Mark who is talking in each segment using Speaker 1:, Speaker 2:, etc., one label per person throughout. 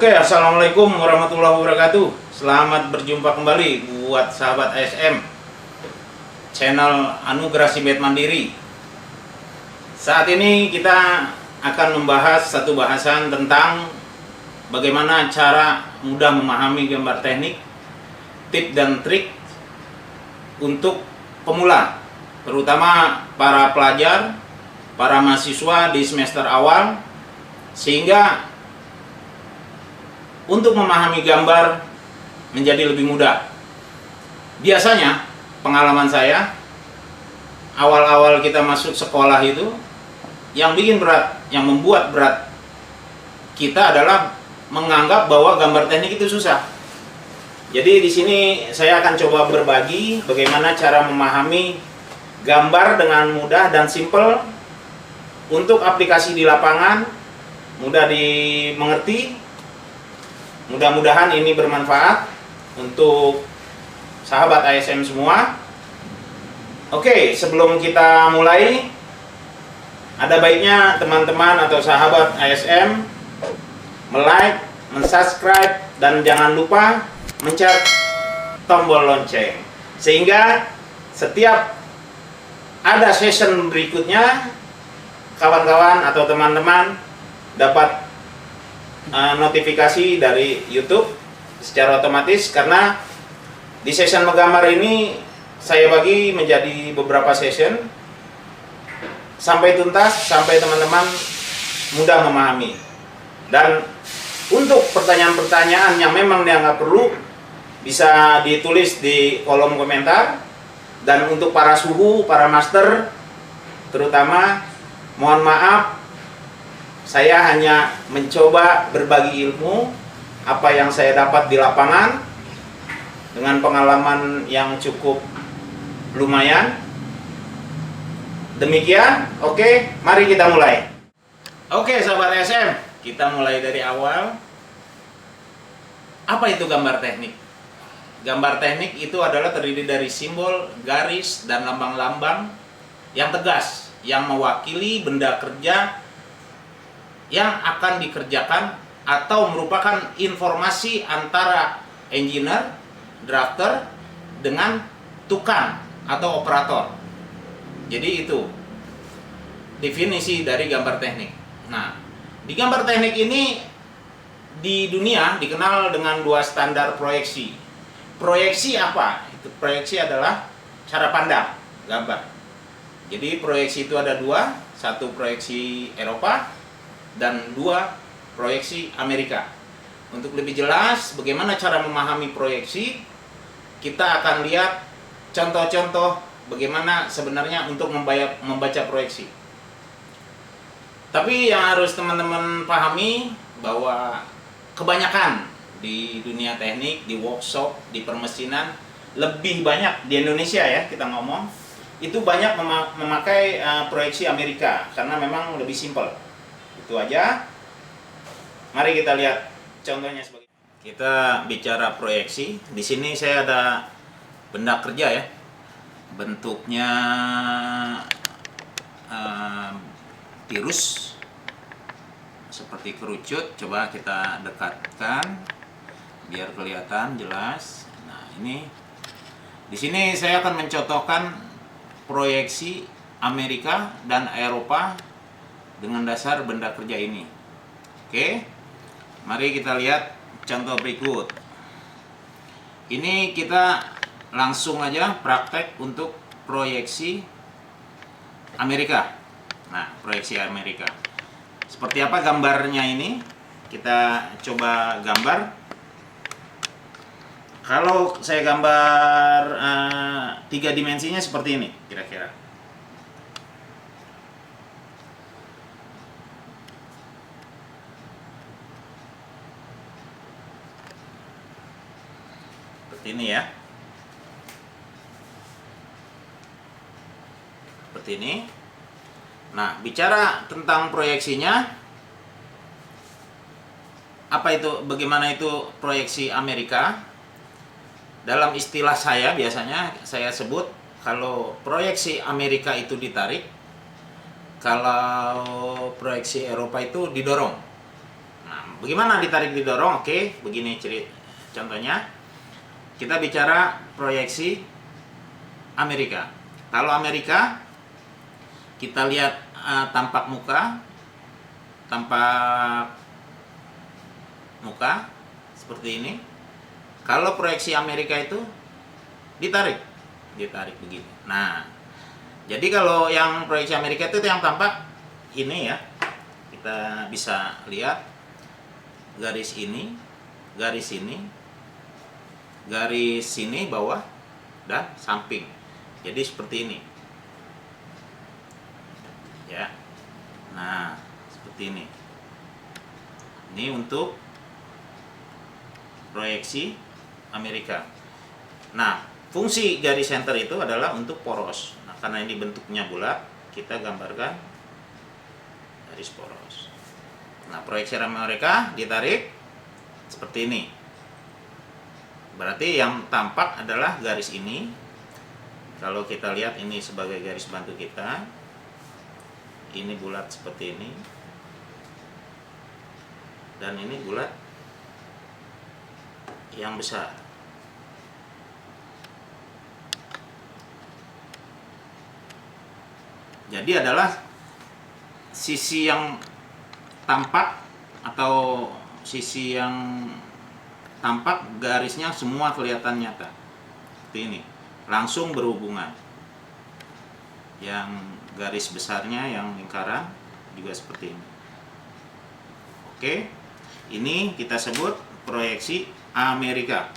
Speaker 1: Oke, assalamualaikum warahmatullahi wabarakatuh. Selamat berjumpa kembali buat sahabat ASM channel Anugerah Simbet Mandiri. Saat ini kita akan membahas satu bahasan tentang bagaimana cara mudah memahami gambar teknik, tip dan trik untuk pemula, terutama para pelajar, para mahasiswa di semester awal, sehingga untuk memahami gambar menjadi lebih mudah. Biasanya pengalaman saya, awal-awal kita masuk sekolah itu, yang bikin berat, yang membuat berat kita adalah menganggap bahwa gambar teknik itu susah. Jadi di sini saya akan coba berbagi bagaimana cara memahami gambar dengan mudah dan simple untuk aplikasi di lapangan, mudah dimengerti. Mudah-mudahan ini bermanfaat untuk sahabat ASM semua. Oke, sebelum kita mulai, ada baiknya teman-teman atau sahabat ASM like, subscribe, dan jangan lupa mencet tombol lonceng, sehingga setiap ada session berikutnya, kawan-kawan atau teman-teman dapat notifikasi dari YouTube secara otomatis. Karena di session menggambar ini saya bagi menjadi beberapa session sampai tuntas, sampai teman-teman mudah memahami. Dan untuk pertanyaan-pertanyaan yang memang dianggap perlu, bisa ditulis di kolom komentar. Dan untuk para suhu, para master terutama, mohon maaf, saya hanya mencoba berbagi ilmu apa yang saya dapat di lapangan dengan pengalaman yang cukup lumayan. Demikian, oke, mari kita mulai. Oke, sahabat SM, kita mulai dari awal. Apa itu gambar teknik? Gambar teknik itu adalah terdiri dari simbol, garis, dan lambang-lambang yang tegas, yang mewakili benda kerja yang akan dikerjakan atau merupakan informasi antara engineer, drafter, dengan tukang atau operator. Jadi itu definisi dari gambar teknik. Nah, di gambar teknik ini di dunia dikenal dengan dua standar proyeksi. Proyeksi apa? Itu proyeksi adalah cara pandang gambar. Jadi proyeksi itu ada dua, satu proyeksi Eropa dan dua proyeksi Amerika. Untuk lebih jelas bagaimana cara memahami proyeksi, kita akan lihat contoh-contoh bagaimana sebenarnya untuk membaca proyeksi. Tapi yang harus teman-teman pahami bahwa kebanyakan di dunia teknik, di workshop, di permesinan, lebih banyak di Indonesia ya kita ngomong, itu banyak memakai proyeksi Amerika karena memang lebih simpel. Itu aja. Mari kita lihat contohnya sebagai. Kita bicara proyeksi. Di sini saya ada benda kerja ya. Bentuknya virus seperti kerucut. Coba kita dekatkan biar kelihatan jelas. Nah, ini di sini saya akan mencontohkan proyeksi Amerika dan Eropa dengan dasar benda kerja ini. Oke, mari kita lihat contoh berikut. Ini kita langsung aja praktek untuk proyeksi Amerika. Nah, proyeksi Amerika. Seperti apa gambarnya ini? Kita coba gambar. Kalau saya gambar 3 dimensinya seperti ini kira-kira. Ini ya, seperti ini. Nah, bicara tentang proyeksinya, apa itu, bagaimana itu proyeksi Amerika? Dalam istilah saya biasanya saya sebut kalau proyeksi Amerika itu ditarik, kalau proyeksi Eropa itu didorong. Nah, Bagaimana ditarik didorong? Oke, begini contohnya. Kita bicara proyeksi Amerika. Kalau Amerika, kita lihat tampak muka seperti ini. Kalau proyeksi Amerika itu ditarik begini. Nah, jadi kalau yang proyeksi Amerika itu yang tampak ini ya, kita bisa lihat garis ini, garis sini bawah dan samping. Jadi seperti ini ya. Nah, seperti ini. Ini untuk proyeksi Amerika. Nah, fungsi garis center itu adalah untuk poros. Nah, karena ini bentuknya bulat, kita gambarkan garis poros. Nah, proyeksi Amerika ditarik seperti ini. Berarti yang tampak adalah garis ini. Kalau kita lihat ini sebagai garis bantu kita, ini bulat seperti ini, dan ini bulat yang besar. Jadi adalah sisi yang tampak atau sisi yang tampak garisnya semua kelihatan nyata. Seperti ini, langsung berhubungan. Yang garis besarnya, yang lingkaran juga seperti ini. Oke, ini kita sebut proyeksi Amerika.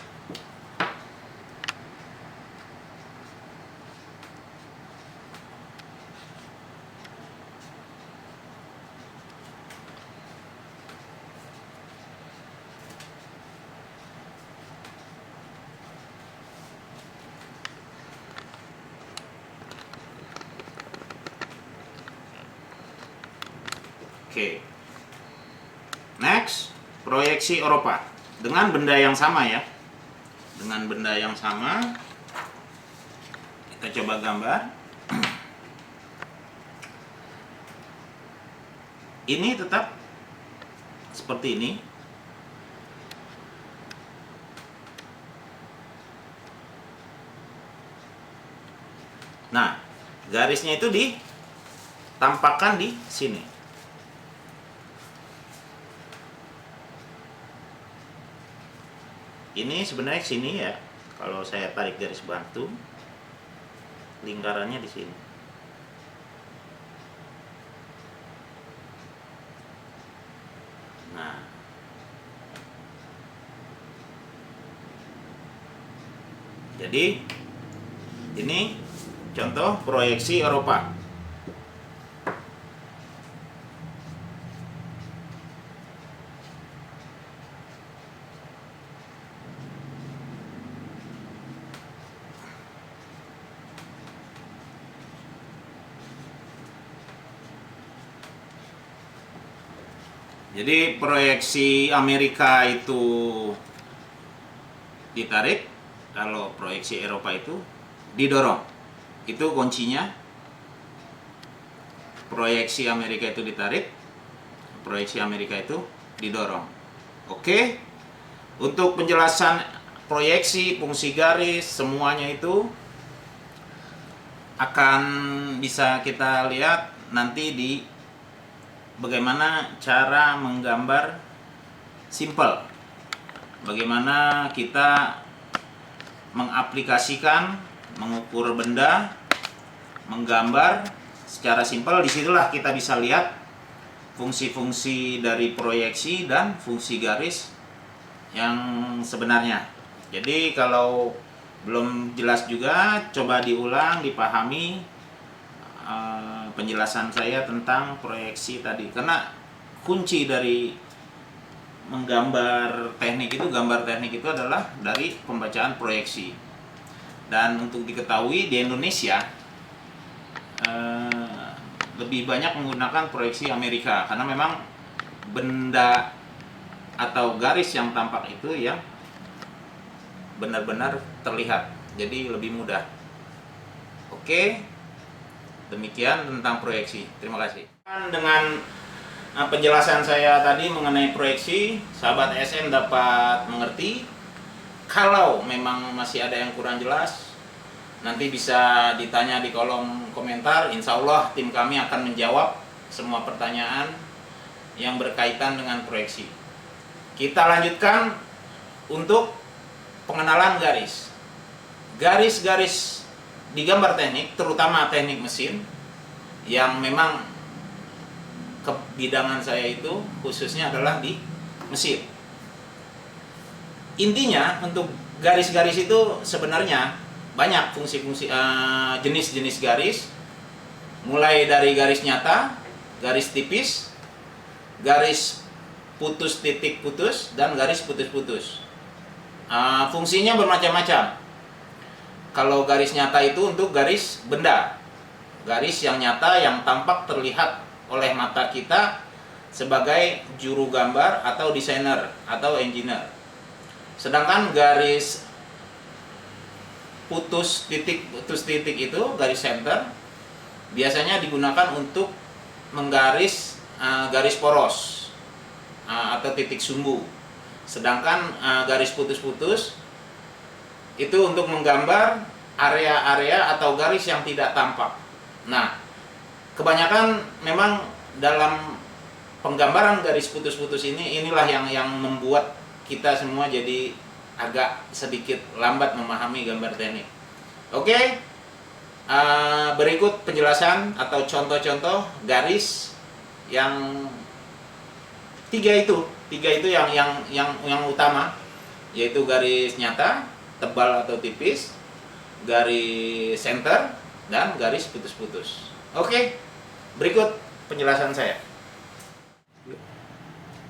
Speaker 1: Oke. Next, proyeksi Eropa dengan benda yang sama ya. Dengan benda yang sama, kita coba gambar. Ini tetap seperti ini. Nah, garisnya itu ditampakkan di sini. Ini sebenarnya sini ya. Kalau saya tarik garis bantu, lingkarannya di sini. Nah, jadi ini contoh proyeksi Eropa. Jadi proyeksi Amerika itu ditarik, kalau proyeksi Eropa itu didorong. Itu kuncinya. Proyeksi Amerika itu ditarik, proyeksi Amerika itu didorong. Oke. Untuk penjelasan proyeksi, fungsi garis, semuanya itu akan bisa kita lihat nanti di bagaimana cara menggambar simple. Bagaimana kita mengaplikasikan, mengukur benda, menggambar secara simpel. Disitulah kita bisa lihat fungsi-fungsi dari proyeksi dan fungsi garis yang sebenarnya. Jadi kalau belum jelas juga, coba diulang, dipahami penjelasan saya tentang proyeksi tadi. Karena kunci dari menggambar teknik itu, gambar teknik itu adalah dari pembacaan proyeksi. Dan untuk diketahui di Indonesia lebih banyak menggunakan proyeksi Amerika, karena memang benda atau garis yang tampak itu yang benar-benar terlihat, jadi lebih mudah. Oke, demikian tentang proyeksi. Terima kasih. Dengan penjelasan saya tadi mengenai proyeksi, sahabat SM dapat mengerti. Kalau memang masih ada yang kurang jelas, nanti bisa ditanya di kolom komentar. Insya Allah tim kami akan menjawab semua pertanyaan yang berkaitan dengan proyeksi. Kita lanjutkan untuk pengenalan garis. Garis-garis di gambar teknik, terutama teknik mesin, yang memang kebidangan saya itu khususnya adalah di mesin. Intinya untuk garis-garis itu sebenarnya banyak fungsi-fungsi, jenis-jenis garis, mulai dari garis nyata, garis tipis, garis putus titik putus, dan garis putus-putus. Fungsinya bermacam-macam. Kalau garis nyata itu untuk garis benda, garis yang nyata yang tampak terlihat oleh mata kita sebagai juru gambar atau desainer atau engineer. Sedangkan garis putus titik itu, garis center, biasanya digunakan untuk menggaris garis poros atau titik sumbu. Sedangkan garis putus-putus itu untuk menggambar area-area atau garis yang tidak tampak. Nah, kebanyakan memang dalam penggambaran garis putus-putus inilah yang membuat kita semua jadi agak sedikit lambat memahami gambar teknik. Oke, berikut penjelasan atau contoh-contoh garis yang tiga itu yang utama, yaitu garis nyata, tebal atau tipis, garis center, dan garis putus-putus. Oke, berikut penjelasan saya.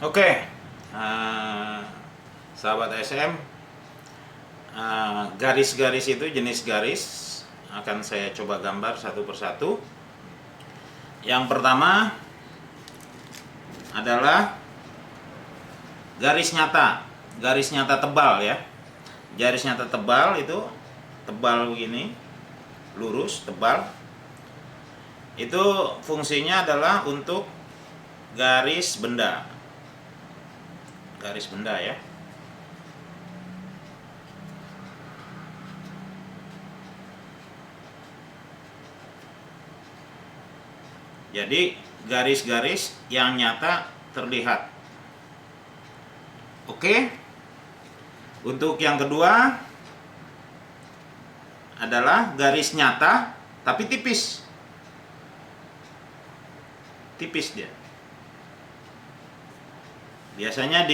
Speaker 1: Oke, sahabat SM, garis-garis itu jenis garis akan saya coba gambar satu persatu. Yang pertama adalah garis nyata tebal ya. Garis nyata tebal itu tebal begini, lurus, tebal. Itu fungsinya adalah untuk garis benda ya. Jadi garis-garis yang nyata terlihat. Oke. Untuk yang kedua adalah garis nyata tapi tipis. Tipis dia. Biasanya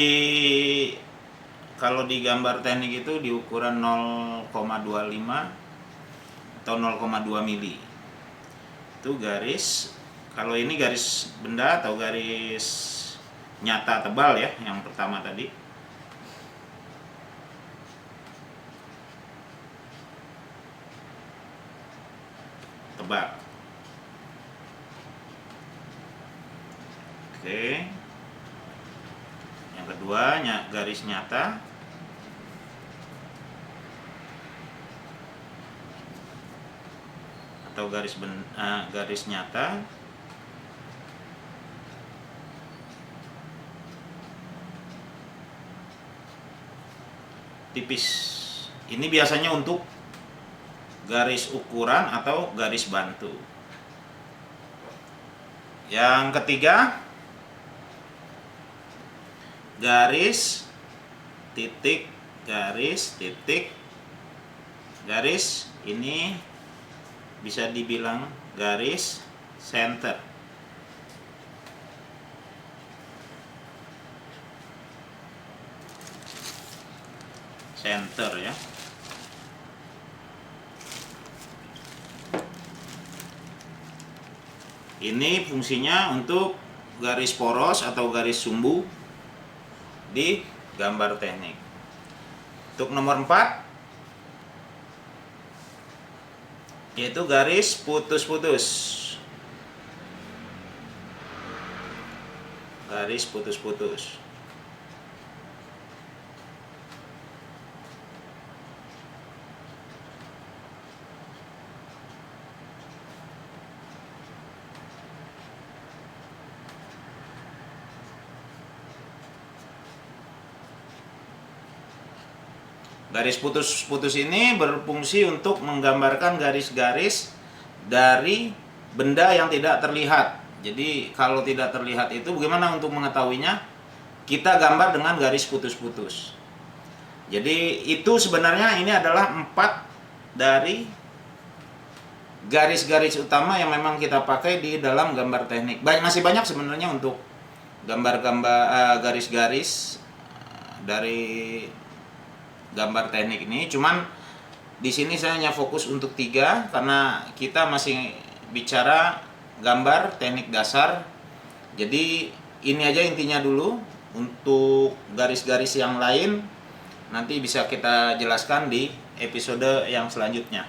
Speaker 1: kalau di gambar teknik itu di ukuran 0,25 atau 0,2 mili. Itu garis. Kalau ini garis benda atau garis nyata tebal ya, yang pertama tadi. Tebal. Oke. Yang kedua, garis nyata. Atau garis nyata. Tipis. Ini biasanya untuk garis ukuran atau garis bantu. Yang ketiga, garis titik, garis titik, garis ini bisa dibilang garis center. Center ya. Ini fungsinya untuk garis poros atau garis sumbu di gambar teknik. Untuk nomor 4 yaitu garis putus-putus. Garis putus-putus. Garis putus-putus ini berfungsi untuk menggambarkan garis-garis dari benda yang tidak terlihat. Jadi kalau tidak terlihat itu bagaimana untuk mengetahuinya? Kita gambar dengan garis putus-putus. Jadi itu sebenarnya ini adalah 4 dari garis-garis utama yang memang kita pakai di dalam gambar teknik. Masih banyak sebenarnya untuk gambar-gambar garis-garis dari gambar teknik ini. Cuman di sini saya hanya fokus untuk 3 karena kita masih bicara gambar teknik dasar. Jadi ini aja intinya dulu. Untuk garis-garis yang lain nanti bisa kita jelaskan di episode yang selanjutnya.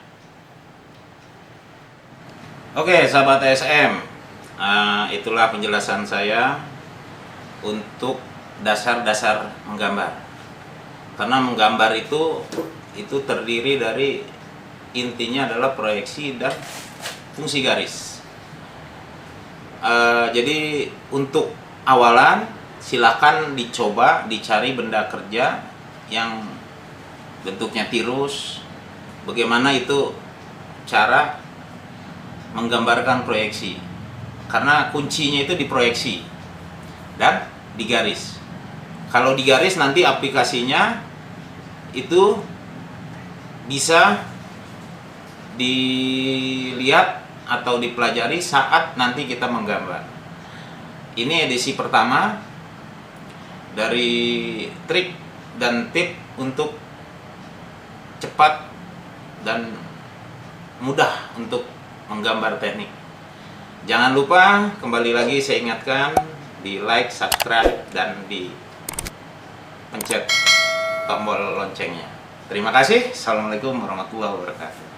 Speaker 1: Oke, sahabat ASM, itulah penjelasan saya untuk dasar-dasar menggambar. Karena menggambar itu terdiri dari intinya adalah proyeksi dan fungsi garis. Jadi untuk awalan silakan dicoba dicari benda kerja yang bentuknya tirus. Bagaimana itu cara menggambarkan proyeksi? Karena kuncinya itu di proyeksi dan di garis. Kalau di garis nanti aplikasinya itu bisa dilihat atau dipelajari saat nanti kita menggambar. Ini edisi pertama dari trik dan tip untuk cepat dan mudah untuk menggambar teknik. Jangan lupa, kembali lagi saya ingatkan, di like, subscribe, dan di pencet tombol loncengnya. Terima kasih. Assalamualaikum warahmatullahi wabarakatuh.